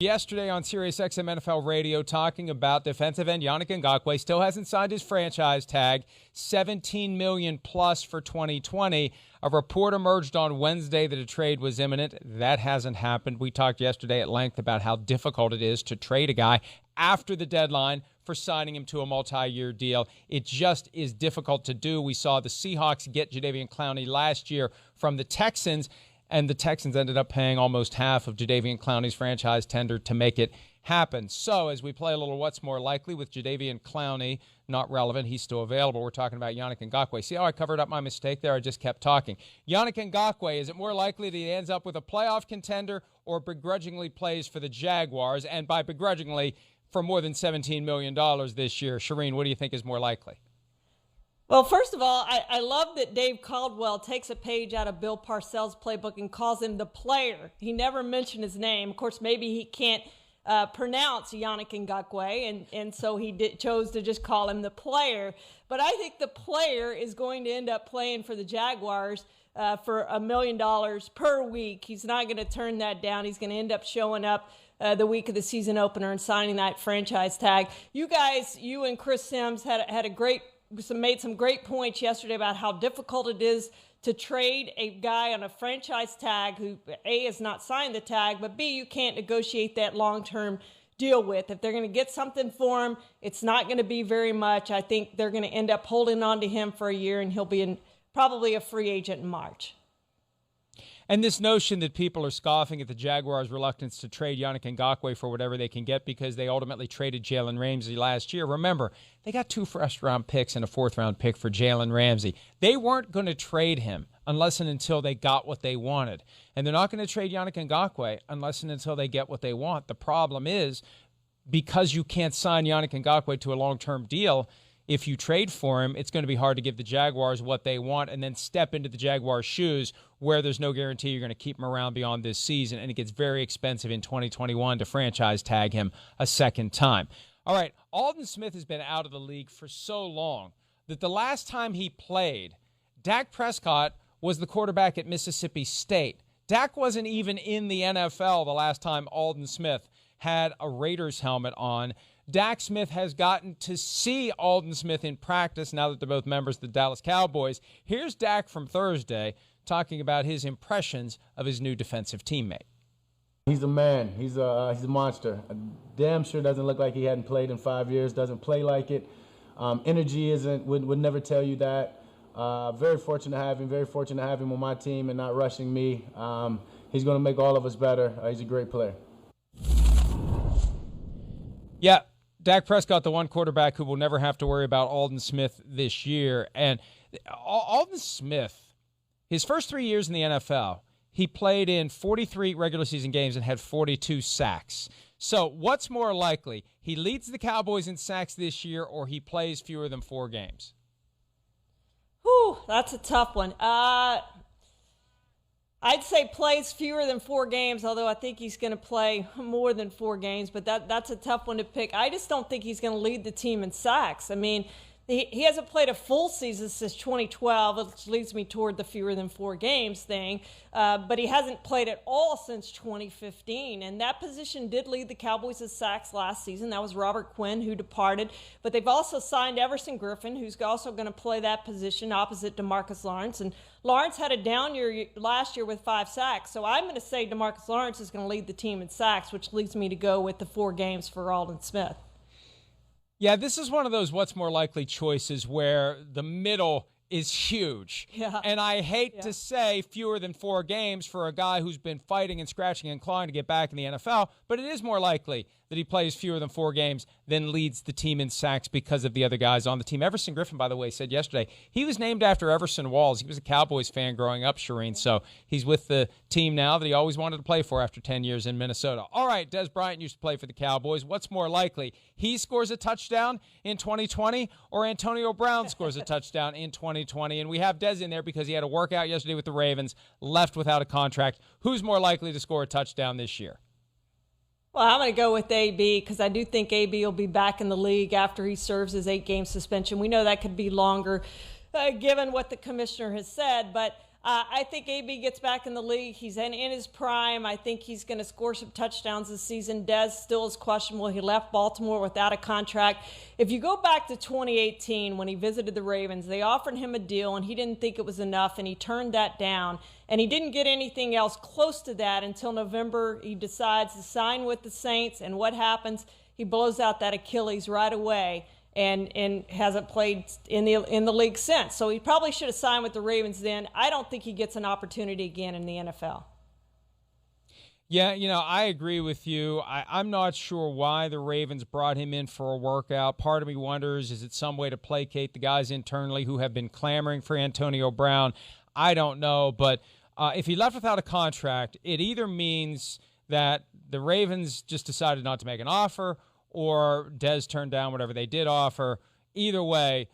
Yesterday on SiriusXM NFL Radio, talking about defensive end Yannick Ngakoue, still hasn't signed his franchise tag, $17 million plus for 2020. A report emerged on Wednesday that a trade was imminent. That hasn't happened. We talked yesterday at length about how difficult it is to trade a guy after the deadline for signing him to a multi-year deal. It just is difficult to do. We saw the Seahawks get Jadeveon Clowney last year from the Texans, and the Texans ended up paying almost half of Jadeveon Clowney's franchise tender to make it happen. So as we play a little what's more likely with Jadeveon Clowney, not relevant, he's still available. We're talking about Yannick Ngakoue. See how I covered up my mistake there? I just kept talking. Yannick Ngakoue, is it more likely that he ends up with a playoff contender or begrudgingly plays for the Jaguars? And by begrudgingly, for more than $17 million this year. Charean, what do you think is more likely? Well, first of all, I love that Dave Caldwell takes a page out of Bill Parcells' playbook and calls him the player. He never mentioned his name. Of course, maybe he can't pronounce Yannick Ngakoue, and so he chose to just call him the player. But I think the player is going to end up playing for the Jaguars for $1 million per week. He's not going to turn that down. He's going to end up showing up the week of the season opener and signing that franchise tag. You guys, you and Chris Sims made some great points yesterday about how difficult it is to trade a guy on a franchise tag who, A, has not signed the tag, but B, you can't negotiate that long-term deal with. If they're going to get something for him, it's not going to be very much. I think they're going to end up holding on to him for a year, and he'll be probably a free agent in March. And this notion that people are scoffing at the Jaguars' reluctance to trade Yannick Ngakoue for whatever they can get because they ultimately traded Jalen Ramsey last year. Remember, they got 2 first-round picks and a 4th-round pick for Jalen Ramsey. They weren't going to trade him unless and until they got what they wanted. And they're not going to trade Yannick Ngakoue unless and until they get what they want. The problem is, because you can't sign Yannick Ngakoue to a long-term deal, if you trade for him, it's going to be hard to give the Jaguars what they want and then step into the Jaguars' shoes where there's no guarantee you're going to keep him around beyond this season, and it gets very expensive in 2021 to franchise tag him a second time. All right, Aldon Smith has been out of the league for so long that the last time he played, Dak Prescott was the quarterback at Mississippi State. Dak wasn't even in the NFL the last time Aldon Smith had a Raiders helmet on. Dak Smith has gotten to see Aldon Smith in practice now that they're both members of the Dallas Cowboys. Here's Dak from Thursday talking about his impressions of his new defensive teammate. He's a man. He's a monster. Damn sure doesn't look like he hadn't played in 5 years, doesn't play like it. Energy would never tell you that. Very fortunate to have him. Very fortunate to have him on my team and not rushing me. He's going to make all of us better. He's a great player. Yeah. Dak Prescott, the one quarterback who will never have to worry about Aldon Smith this year. And Aldon Smith, his first 3 years in the NFL, he played in 43 regular season games and had 42 sacks. So what's more likely? He leads the Cowboys in sacks this year, or he plays fewer than 4 games? Whew, that's a tough one. I'd say plays fewer than 4 games, although I think he's going to play more than 4 games, but that's a tough one to pick. I just don't think he's going to lead the team in sacks. I mean, he hasn't played a full season since 2012, which leads me toward the fewer than 4 games thing, but he hasn't played at all since 2015, and that position did lead the Cowboys in sacks last season. That was Robert Quinn, who departed, but they've also signed Everson Griffin, who's also going to play that position opposite DeMarcus Lawrence, and Lawrence had a down year last year with 5 sacks, so I'm going to say DeMarcus Lawrence is going to lead the team in sacks, which leads me to go with the 4 games for Aldon Smith. Yeah, this is one of those what's more likely choices where the middle is huge. Yeah. And I hate to say fewer than 4 games for a guy who's been fighting and scratching and clawing to get back in the NFL, but it is more likely that he plays fewer than 4 games than leads the team in sacks because of the other guys on the team. Everson Griffin, by the way, said yesterday he was named after Everson Walls. He was a Cowboys fan growing up, Charean, so he's with the team now that he always wanted to play for after 10 years in Minnesota. All right, Des Bryant used to play for the Cowboys. What's more likely? He scores a touchdown in 2020 or Antonio Brown scores a touchdown in 2020? And we have Des in there because he had a workout yesterday with the Ravens, left without a contract. Who's more likely to score a touchdown this year? Well, I'm going to go with AB because I do think AB will be back in the league after he serves his 8-game suspension. We know that could be longer given what the commissioner has said, but I think AB gets back in the league. He's in his prime. I think he's going to score some touchdowns this season. Dez still is questionable. He left Baltimore without a contract. If you go back to 2018 when he visited the Ravens, they offered him a deal, and he didn't think it was enough, and he turned that down. And he didn't get anything else close to that until November. He decides to sign with the Saints, and what happens? He blows out that Achilles right away. And hasn't played in the league since. So he probably should have signed with the Ravens then. I don't think he gets an opportunity again in the NFL. Yeah, I agree with you. I'm not sure why the Ravens brought him in for a workout. Part of me wonders, is it some way to placate the guys internally who have been clamoring for Antonio Brown? I don't know. But if he left without a contract, it either means that the Ravens just decided not to make an offer, or Dez turned down whatever they did offer. Either way,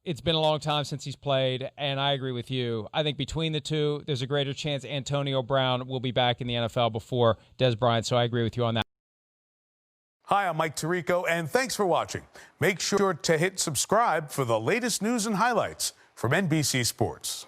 it's been a long time since he's played, and I agree with you. I think between the two, there's a greater chance Antonio Brown will be back in the NFL before Dez Bryant, so I agree with you on that. Hi, I'm Mike Tirico, and thanks for watching. Make sure to hit subscribe for the latest news and highlights from NBC Sports.